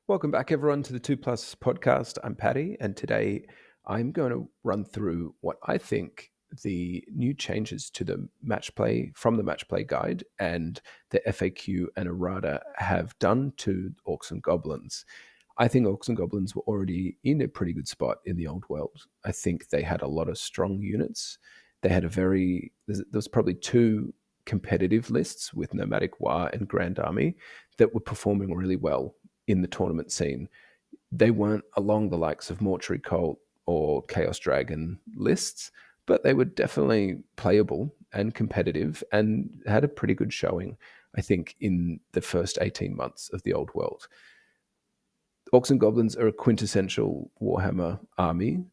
Welcome back, everyone, to the 2 Plus podcast. I'm Paddy, and today I'm going to run through what I think the new changes to the match play from the match play guide and the FAQ and errata have done to Orcs and Goblins. I think Orcs and Goblins were already in a pretty good spot in the old world. I think they had a lot of strong units. They had there was probably two competitive lists with Nomatic War and Grand Army that were performing really well in the tournament scene. They weren't along the likes of Mortuary Cult or Chaos Dragon lists, but they were definitely playable and competitive and had a pretty good showing, I think, in the first 18 months of the old world. Orcs and Goblins are a quintessential Warhammer army.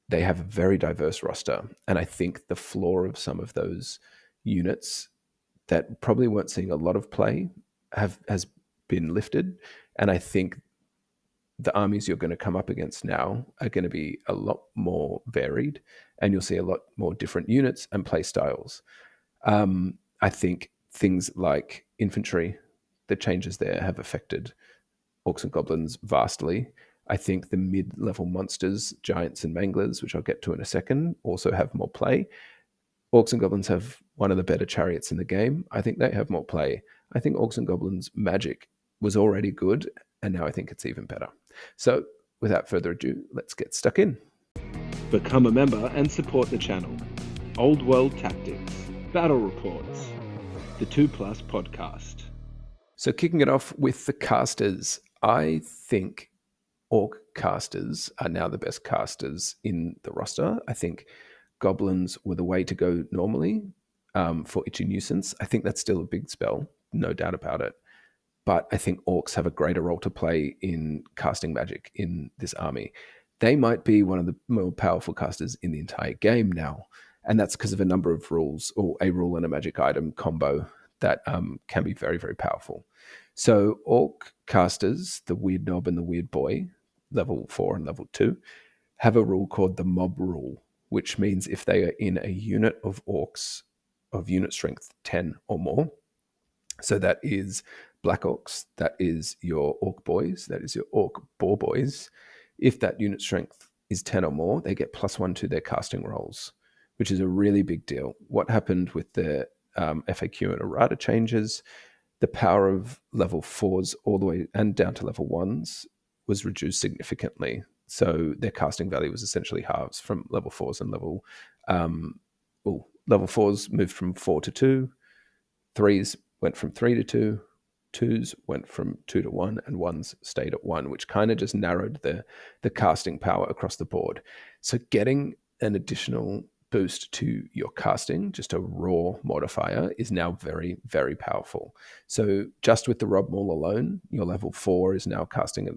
They have a very diverse roster, and I think the floor of some of those units that probably weren't seeing a lot of play has been lifted, and I think the armies you're going to come up against now are going to be a lot more varied, and you'll see a lot more different units and play styles. I think things like infantry, the changes there have affected Orcs and Goblins vastly. I think the mid-level monsters, giants and manglers, which I'll get to in a second, also have more play. Orcs and Goblins have one of the better chariots in the game. I think they have more play. I think Orcs and Goblins magic was already good, and now I think it's even better. So without further ado, let's get stuck in. Become a member and support the channel. Old World Tactics, Battle Reports, the 2 Plus podcast. So kicking it off with the casters, I think Orc casters are now the best casters in the roster. I think Goblins were the way to go normally for Itchy Nuisance. I think that's still a big spell, no doubt about it. But I think Orcs have a greater role to play in casting magic in this army. They might be one of the more powerful casters in the entire game now. And that's because of a number of rules, or a rule and a magic item combo that can be very, very powerful. So Orc casters, the Weird Knob and the Weird Boy, level 4 and level 2, have a rule called the Mob Rule, which means if they are in a unit of Orcs of unit strength 10 or more, so that is Black Orcs, that is your Orc Boys, that is your Orc Boar Boys. If that unit strength is 10 or more, they get +1 to their casting rolls, which is a really big deal. What happened with the FAQ and errata changes, the power of level 4s all the way and down to level 1s was reduced significantly. So their casting value was essentially halves from level 4s and level 4s moved from 4 to 2, 3s went from 3 to 2, 2s went from 2 to 1, and 1s stayed at 1, which kind of just narrowed the casting power across the board. So getting an additional boost to your casting, just a raw modifier, is now very, very powerful. So just with the Rob Maul alone, your level 4 is now casting at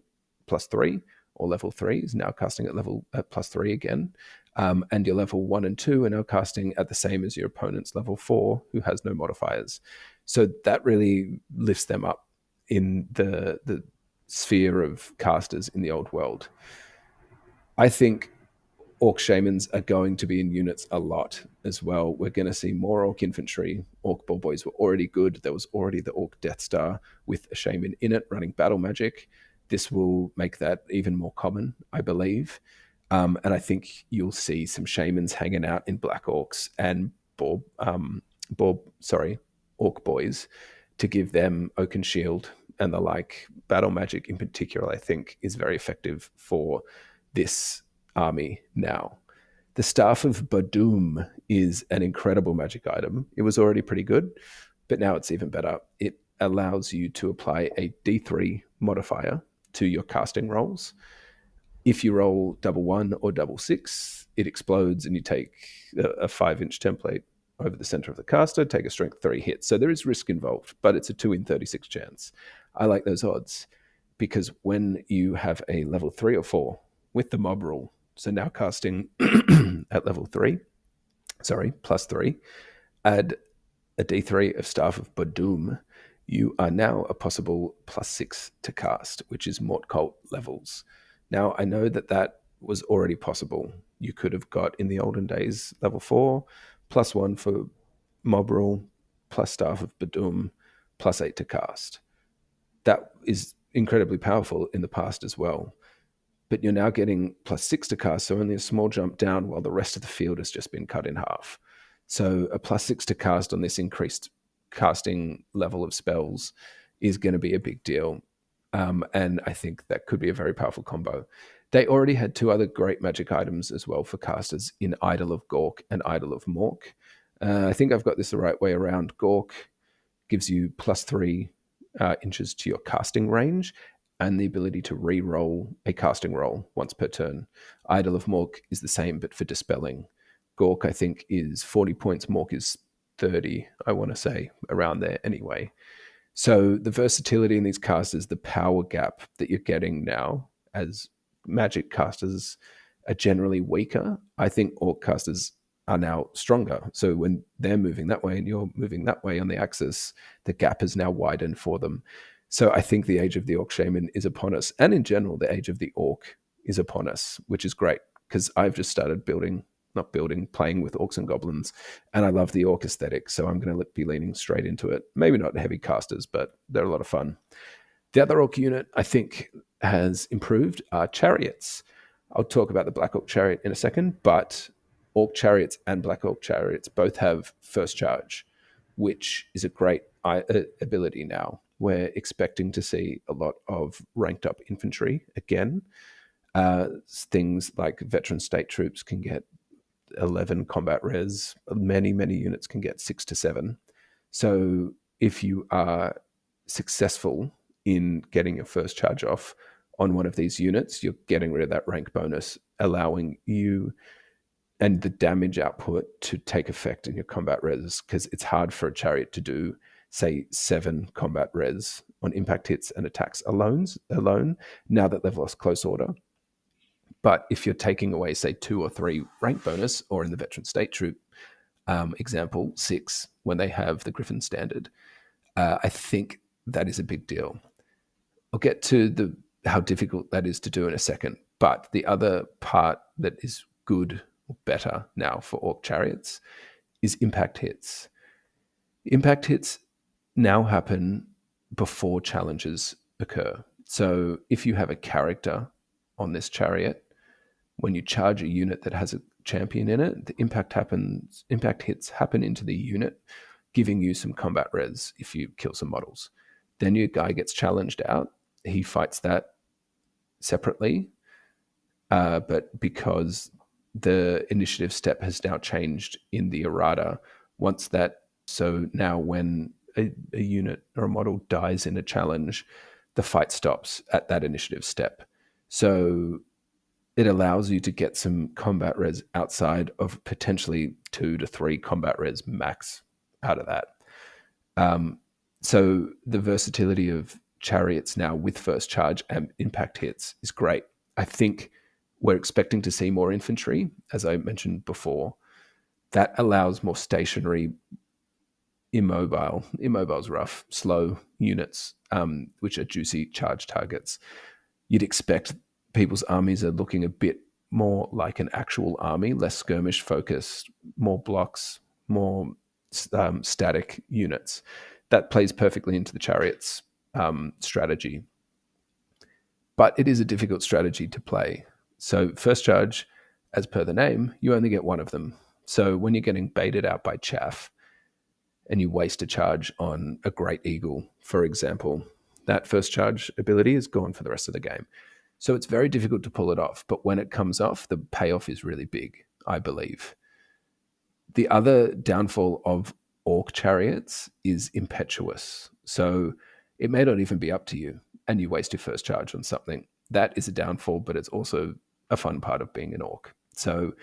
+3, or level 3 is now casting at +3 again. And your level 1 and 2 are now casting at the same as your opponent's level 4, who has no modifiers. So that really lifts them up in the sphere of casters in the old world. I think Orc Shamans are going to be in units a lot as well. We're going to see more Orc Infantry. Orc Boar Boys were already good. There was already the Orc Death Star with a Shaman in it running battle magic. This will make that even more common, I believe. And I think you'll see some Shamans hanging out in Black Orcs and Orc Boys to give them Oaken Shield and the like. Battle magic in particular, I think, is very effective for this army now. The Staff of Badum is an incredible magic item. It was already pretty good, but now it's even better. It allows you to apply a D3 modifier to your casting rolls. If you roll double 1 or double 6, it explodes and you take a 5-inch template over the center of the caster, take a strength 3 hit. So there is risk involved, but it's a 2 in 36 chance. I like those odds because when you have a level 3 or 4 with the mob rule, so now casting at level 3, +3, add a D3 of Staff of Badum, you are now a possible +6 to cast, which is Mort Cult levels. Now, I know that was already possible. You could have got, in the olden days, level 4, +1 for Mob Rule, plus Staff of Badum, +8 to cast. That is incredibly powerful in the past as well. But you're now getting +6 to cast, so only a small jump down while the rest of the field has just been cut in half. So a +6 to cast on this increased casting level of spells is going to be a big deal. And I think that could be a very powerful combo. They already had two other great magic items as well for casters in Idol of Gork and Idol of Mork. I think I've got this the right way around. Gork gives you +3 inches to your casting range and the ability to re-roll a casting roll once per turn. Idol of Mork is the same, but for dispelling. Gork, I think, is 40 points. Mork is 30, I want to say, around there anyway. So the versatility in these casters, the power gap that you're getting now as magic casters are generally weaker. I think orc casters are now stronger. So when they're moving that way and you're moving that way on the axis, the gap is now widened for them. So I think the age of the orc shaman is upon us. And in general, the age of the orc is upon us, which is great because I've just started playing with orcs and goblins. And I love the orc aesthetic. So I'm going to be leaning straight into it. Maybe not heavy casters, but they're a lot of fun. The other orc unit I think has improved are chariots. I'll talk about the Black Orc Chariot in a second, but Orc Chariots and Black Orc Chariots both have first charge, which is a great ability now. We're expecting to see a lot of ranked up infantry again. Things like veteran state troops can get 11 combat res. Many units can get 6 to 7. So if you are successful in getting your first charge off on one of these units, you're getting rid of that rank bonus, allowing you and the damage output to take effect in your combat res, because it's hard for a chariot to do, say, 7 combat res on impact hits and attacks alone now that they've lost close order. But if you're taking away, say, 2 or 3 rank bonus, or in the veteran state troop example, 6 when they have the Griffin standard, I think that is a big deal. I'll get to how difficult that is to do in a second. But the other part that is good or better now for orc chariots is impact hits. Impact hits now happen before challenges occur. So if you have a character on this chariot, when you charge a unit that has a champion in it, the impact hits happen into the unit, giving you some combat res if you kill some models. Then your guy gets challenged out. He fights that separately, but because the initiative step has now changed in the errata, so now when a unit or a model dies in a challenge, the fight stops at that initiative step. So it allows you to get some combat res outside of potentially 2 to 3 combat res max out of that. So the versatility of chariots now with first charge and impact hits is great. I think we're expecting to see more infantry, as I mentioned before. That allows more stationary, immobile's rough, slow units, which are juicy charge targets. You'd expect people's armies are looking a bit more like an actual army, less skirmish focused, more blocks, more static units. That plays perfectly into the chariots strategy. But it is a difficult strategy to play. So first charge, as per the name, you only get one of them. So when you're getting baited out by chaff and you waste a charge on a Great Eagle, for example, that first charge ability is gone for the rest of the game. So it's very difficult to pull it off. But when it comes off, the payoff is really big, I believe. The other downfall of orc chariots is impetuous. So it may not even be up to you, and you waste your first charge on something. That is a downfall, but it's also a fun part of being an orc. So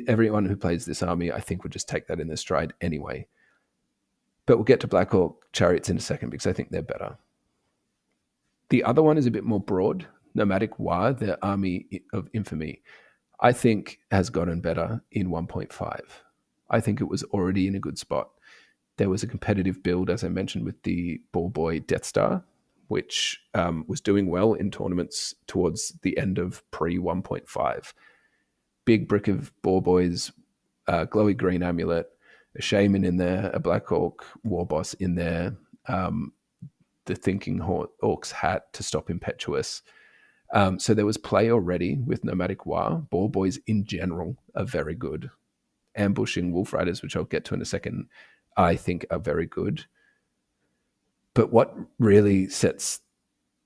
everyone who plays this army, I think, would just take that in their stride anyway. But we'll get to Black Orc chariots in a second because I think they're better. The other one is a bit more broad. Nomatic War, the Army of Infamy, I think has gotten better in 1.5. I think it was already in a good spot. There was a competitive build, as I mentioned, with the Ball Boy Death Star, which was doing well in tournaments towards the end of pre-1.5. Big brick of Ball Boys, glowy green amulet, a shaman in there, a Black Orc war boss in there, the thinking orcs had to stop impetuous. So there was play already with Nomatic War. Ball boys in general are very good. Ambushing wolf riders, which I'll get to in a second, I think are very good. But what really sets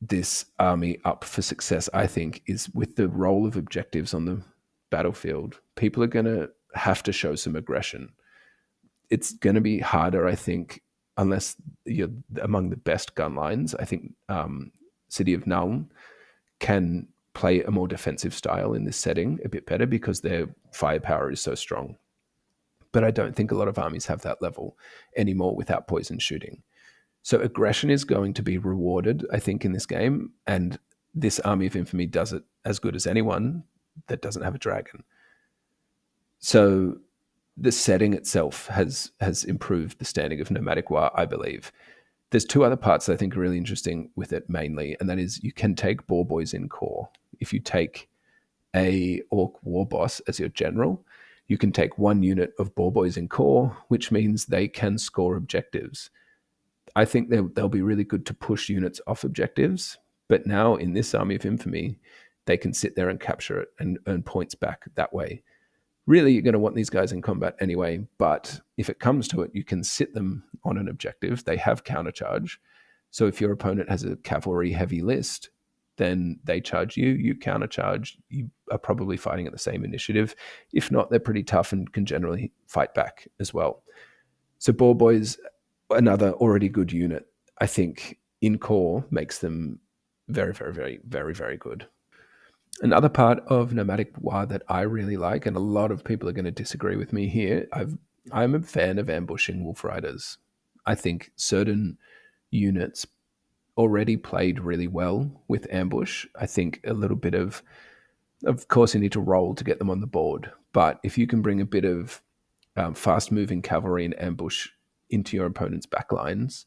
this army up for success, I think, is with the role of objectives on the battlefield. People are going to have to show some aggression. It's going to be harder, I think, unless you're among the best gun lines. I think City of Nuln can play a more defensive style in this setting a bit better because their firepower is so strong. But I don't think a lot of armies have that level anymore without poison shooting. So aggression is going to be rewarded, I think, in this game. And this Army of Infamy does it as good as anyone that doesn't have a dragon. So the setting itself has improved the standing of Nomatic War, I believe. There's two other parts that I think are really interesting with it mainly, and that is you can take Boar Boys in core. If you take a Orc War Boss as your general, you can take one unit of Boar Boys in core, which means they can score objectives. I think they'll be really good to push units off objectives, but now in this Army of Infamy, they can sit there and capture it and earn points back that way. Really, you're going to want these guys in combat anyway, but if it comes to it, you can sit them on an objective. They have countercharge. So if your opponent has a cavalry heavy list, then they charge you, you countercharge, you are probably fighting at the same initiative. If not, they're pretty tough and can generally fight back as well. So Boar Boys, another already good unit, I think in core makes them very, very, very, very, very good. Another part of Nomatic War that I really like, and a lot of people are going to disagree with me here, I'm a fan of ambushing wolf riders. I think certain units already played really well with ambush. I think a little bit of course, you need to roll to get them on the board, but if you can bring a bit of fast-moving cavalry and ambush into your opponent's backlines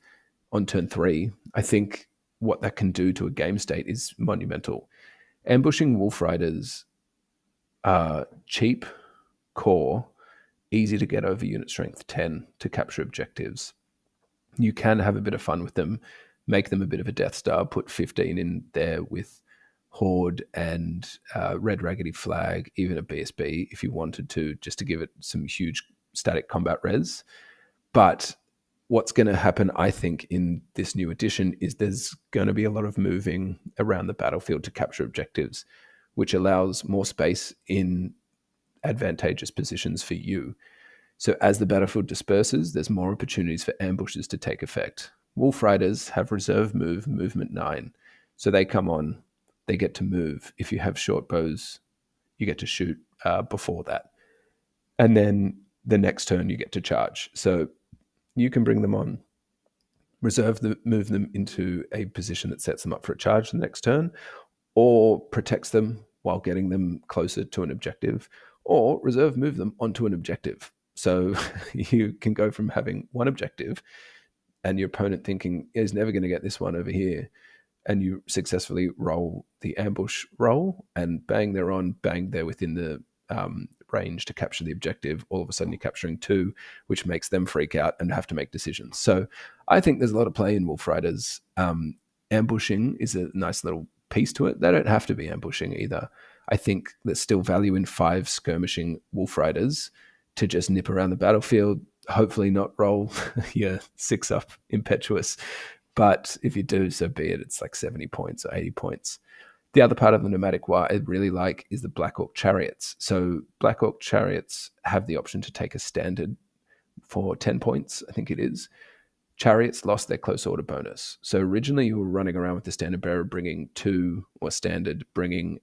on turn 3, I think what that can do to a game state is monumental. Ambushing wolf riders are cheap, core, easy to get over unit strength 10 to capture objectives. You can have a bit of fun with them, make them a bit of a Death Star, put 15 in there with Horde and Red Raggedy Flag, even a BSB if you wanted to, just to give it some huge static combat res. But what's going to happen, I think, in this new edition is there's going to be a lot of moving around the battlefield to capture objectives, which allows more space in advantageous positions for you. So as the battlefield disperses, there's more opportunities for ambushes to take effect. Wolf Riders have reserve move, movement 9. So they come on, they get to move. If you have short bows, you get to shoot before that. And then the next turn, you get to charge. So you can bring them on, move them into a position that sets them up for a charge the next turn, or protects them while getting them closer to an objective, or reserve move them onto an objective. So you can go from having one objective and your opponent thinking, he's never going to get this one over here, and you successfully roll the ambush roll, and bang, they're on, bang, they're within the range to capture the objective. All of a sudden you're capturing 2, which makes them freak out and have to make decisions. So I think there's a lot of play in Wolf Riders. Ambushing is a nice little piece to it. They don't have to be ambushing either. I think there's still value in 5 skirmishing Wolf Riders to just nip around the battlefield, hopefully not roll your 6 up impetuous. But if you do, so be it. It's like 70 points or 80 points. The other part of the Nomatic War I really like is the Black Orc Chariots. So Black Orc Chariots have the option to take a standard for 10 points, I think it is. Chariots lost their close order bonus. So originally you were running around with the standard bearer bringing 2, or standard bringing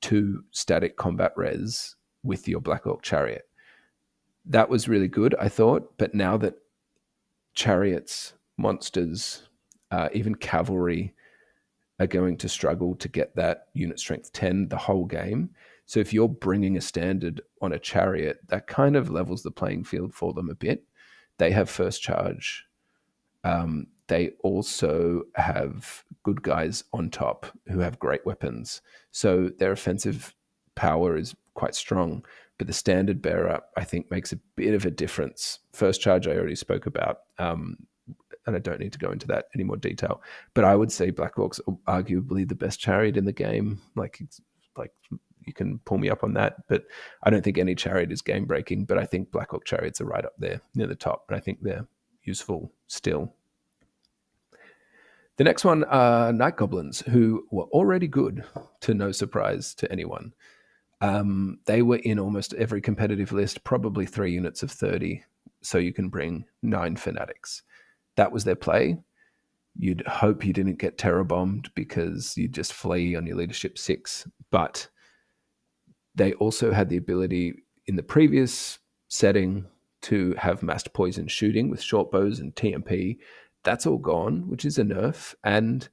2 static combat res with your Black Orc Chariot. That was really good, I thought. But now that chariots, monsters, even cavalry are going to struggle to get that unit strength 10 the whole game. So if you're bringing a standard on a chariot, that kind of levels the playing field for them a bit. They have first charge. They also have good guys on top who have great weapons. So their offensive power is quite strong. But the standard bearer, I think, makes a bit of a difference. First charge I already spoke about. and I don't need to go into that any more detail. But I would say Black Orcs are arguably the best chariot in the game. Like you can pull me up on that, but I don't think any chariot is game breaking. But I think Black Orc chariots are right up there near the top, and I think they're useful still. The next one are Night Goblins, who were already good, to no surprise to anyone. They were in almost every competitive list, probably 3 units of 30, so you can bring 9 fanatics. That was their play. You'd hope you didn't get terror bombed because you'd just flee on your leadership 6. But they also had the ability in the previous setting to have massed poison shooting with short bows and TMP. That's all gone, which is a nerf. And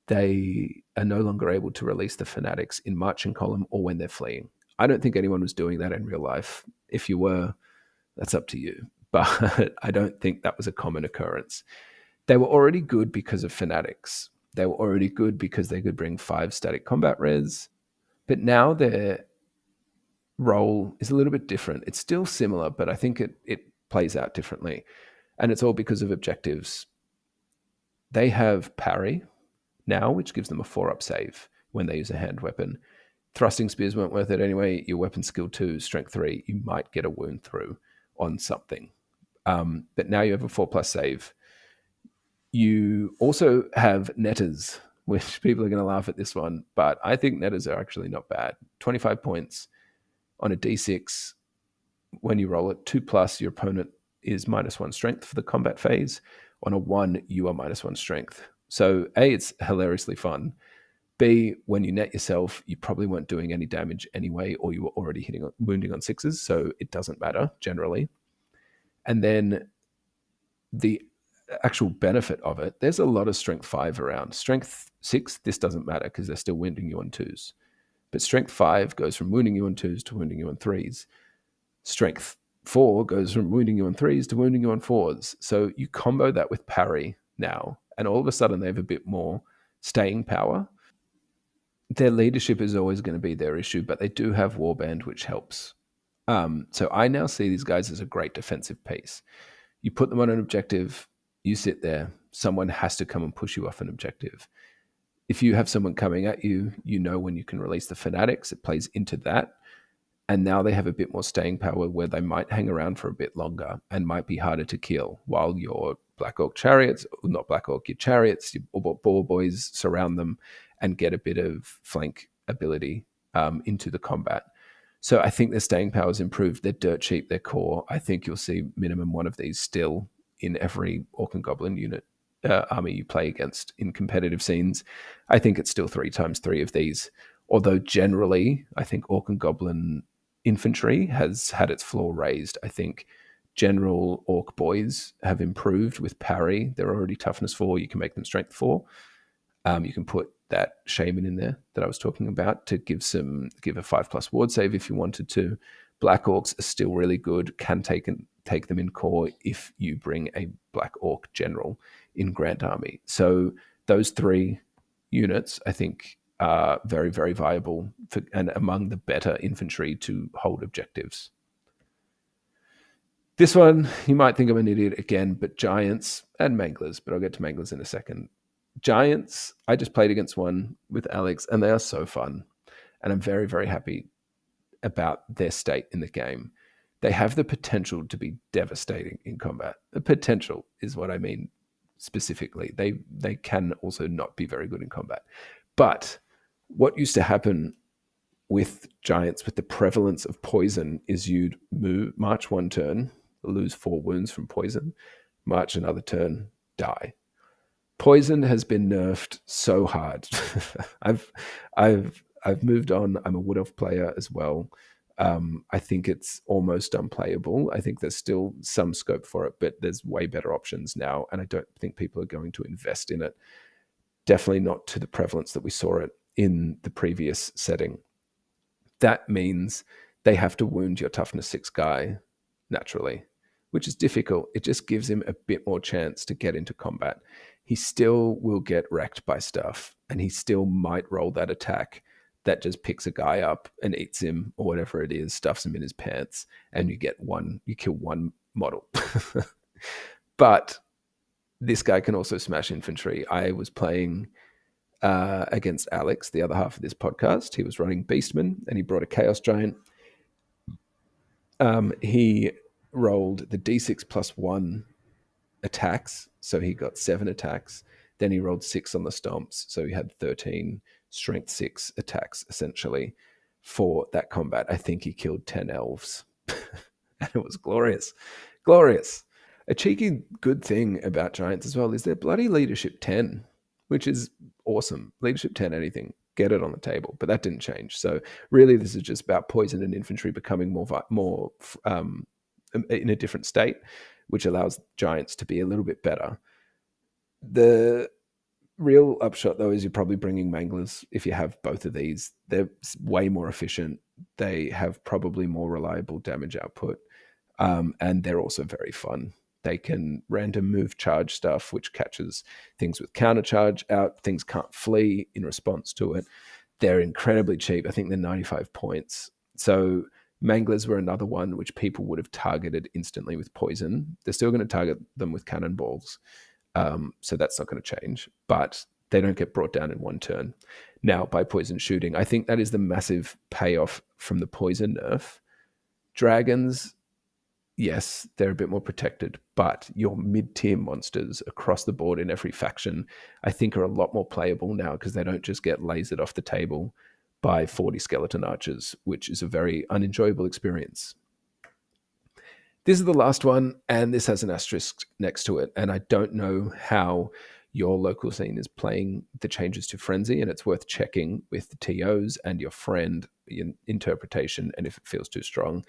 they are no longer able to release the fanatics in marching column or when they're fleeing. I don't think anyone was doing that in real life. If you were, that's up to you. But I don't think that was a common occurrence. They were already good because of fanatics. They were already good because they could bring 5 static combat res. But now their role is a little bit different. It's still similar, but I think it plays out differently. And it's all because of objectives. They have parry now, which gives them a 4-up save when they use a hand weapon. Thrusting spears weren't worth it anyway. Your weapon skill 2, strength 3, you might get a wound through on something. But now you have a 4+ save. You also have netters, which people are going to laugh at this one, but I think netters are actually not bad. 25 points on a d6. When you roll it 2+, your opponent is -1 strength for the combat phase. On a 1, you are -1 strength. So A, it's hilariously fun. B, when you net yourself, you probably weren't doing any damage anyway, or you were already wounding on 6s, so it doesn't matter generally. And then the actual benefit of it, there's a lot of strength 5 around. Strength 6, this doesn't matter because they're still wounding you on 2s. But strength 5 goes from wounding you on 2s to wounding you on 3s. Strength 4 goes from wounding you on 3s to wounding you on 4s. So you combo that with parry now, and all of a sudden they have a bit more staying power. Their leadership is always going to be their issue, but they do have Warband, which helps. So I now see these guys as a great defensive piece. You put them on an objective, you sit there, someone has to come and push you off an objective. If you have someone coming at you, you know when you can release the fanatics, it plays into that. And now they have a bit more staying power where they might hang around for a bit longer and might be harder to kill while your Black Orc chariots, not Black Orc, your chariots, your ball boys surround them and get a bit of flank ability into the combat. So I think their staying power is improved. They're dirt cheap, they're core. I think you'll see minimum 1 of these still in every Orc and Goblin unit army you play against in competitive scenes. I think it's still 3 times 3 of these. Although generally, I think Orc and Goblin infantry has had its floor raised. I think general Orc boys have improved with parry. They're already toughness 4. You can make them strength 4. You can put that shaman in there that I was talking about to give a 5+ ward save if you wanted to. Black Orcs are still really good. Can take them in core if you bring a Black Orc general in Grand Army. So those 3 units, I think, are very, very viable and among the better infantry to hold objectives. This one, you might think I'm an idiot again, but Giants and Manglers, but I'll get to Manglers in a second. Giants, I just played against one with Alex, and they are so fun. And I'm very, very happy about their state in the game. They have the potential to be devastating in combat. The potential is what I mean specifically. They can also not be very good in combat. But what used to happen with Giants, with the prevalence of poison, is you'd march 1 turn, lose 4 wounds from poison, march another turn, die. Poison has been nerfed so hard. I've moved on. I'm a Wood Elf player as well. I think it's almost unplayable. I think there's still some scope for it, but there's way better options now, and I don't think people are going to invest in it. Definitely not to the prevalence that we saw it in the previous setting. That means they have to wound your toughness 6 guy naturally, which is difficult. It just gives him a bit more chance to get into combat. He still will get wrecked by stuff, and he still might roll that attack that just picks a guy up and eats him or whatever it is, stuffs him in his pants, and you kill 1 model. But this guy can also smash infantry. I was playing against Alex, the other half of this podcast. He was running Beastman, and he brought a Chaos Giant. He rolled the D6 plus 1 attacks, so he got 7 attacks. Then he rolled 6 on the stomps, so he had 13 strength 6 attacks, essentially, for that combat. I think he killed 10 elves. And it was glorious. Glorious. A cheeky good thing about Giants as well is they're bloody leadership 10, which is awesome. Leadership 10, anything, get it on the table. But that didn't change. So really, this is just about poison and infantry becoming more in a different state, which allows Giants to be a little bit better. The real upshot, though, is you're probably bringing Manglers. If you have both of these, they're way more efficient. They have probably more reliable damage output. And they're also very fun. They can random move charge stuff, which catches things with counter charge out. Things can't flee in response to it. They're incredibly cheap. I think they're 95 points. So Manglers were another one which people would have targeted instantly with poison. They're still going to target them with cannonballs. So that's not going to change. But they don't get brought down in one turn. Now, by poison shooting, I think that is the massive payoff from the poison nerf. Dragons, yes, they're a bit more protected, but your mid-tier monsters across the board in every faction, I think, are a lot more playable now because they don't just get lasered off the table by 40 skeleton archers, which is a very unenjoyable experience. This is the last one, and this has an asterisk next to it, and I don't know how your local scene is playing the changes to Frenzy, and it's worth checking with the TOs and your friend in interpretation, and if it feels too strong,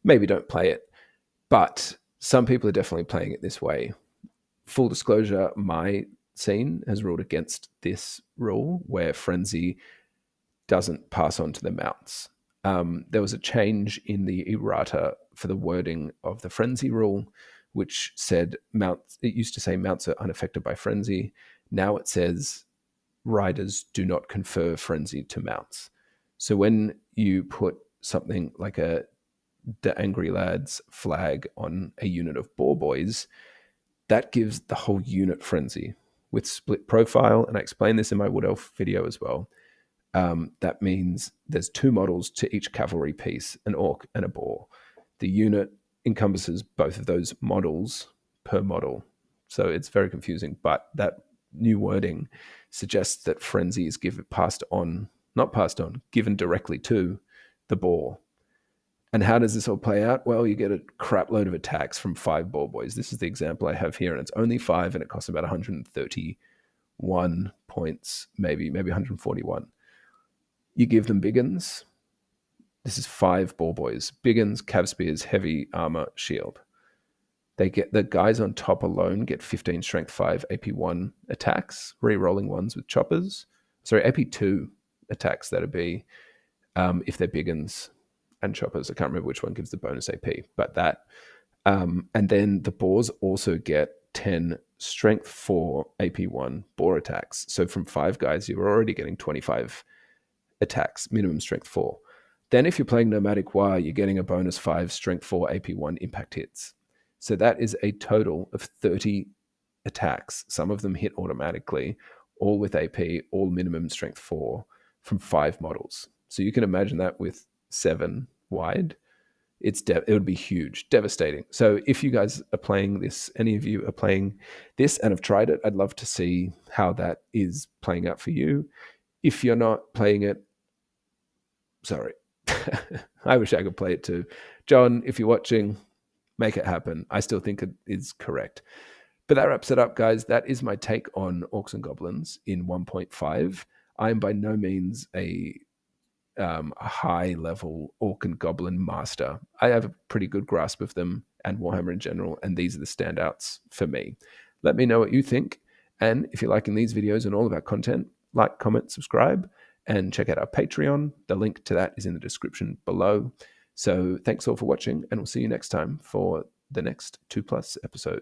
maybe don't play it. But some people are definitely playing it this way. Full disclosure, my scene has ruled against this rule where Frenzy doesn't pass on to the mounts. There was a change in the errata for the wording of the Frenzy rule, which said mounts. It used to say mounts are unaffected by Frenzy. Now it says riders do not confer Frenzy to mounts. So when you put something like the Angry Lads flag on a unit of Boar Boys, that gives the whole unit Frenzy with split profile. And I explained this in my Wood Elf video as well. That means there's 2 models to each cavalry piece, an Orc and a Boar. The unit encompasses both of those models per model. So it's very confusing, but that new wording suggests that Frenzy is given directly to the Boar. And how does this all play out? Well, you get a crap load of attacks from 5 Boar Boys. This is the example I have here, and it's only 5, and it costs about 131 points, maybe 141. You give them Biggins. This is 5 Boar Boys. Biggins, Cav Spears, heavy armor, shield. They get the guys on top alone get 15 strength 5 AP1 attacks, re-rolling ones with choppers. Sorry, AP2 attacks, that'd be if they're Biggins and choppers. I can't remember which one gives the bonus AP, but that. And then the Boars also get 10 strength 4 AP1 Boar attacks. So from 5 guys, you're already getting 25 attacks, minimum strength 4. Then if you're playing Nomatic War, you're getting a bonus 5 strength 4 AP1 impact hits. So that is a total of 30 attacks. Some of them hit automatically, all with AP, all minimum strength 4 from 5 models. So you can imagine that with 7 wide. It would be huge, devastating. So if you guys are playing this, any of you are playing this and have tried it, I'd love to see how that is playing out for you. If you're not playing it, sorry. I wish I could play it too. John, if you're watching, make it happen. I still think it is correct. But that wraps it up, guys. That is my take on Orcs and Goblins in 1.5. I am by no means a high-level Orc and Goblin master. I have a pretty good grasp of them and Warhammer in general, and these are the standouts for me. Let me know what you think, and if you're liking these videos and all of our content, like, comment, subscribe, and check out our Patreon. The link to that is in the description below. So thanks all for watching, and we'll see you next time for the next 2+ episode.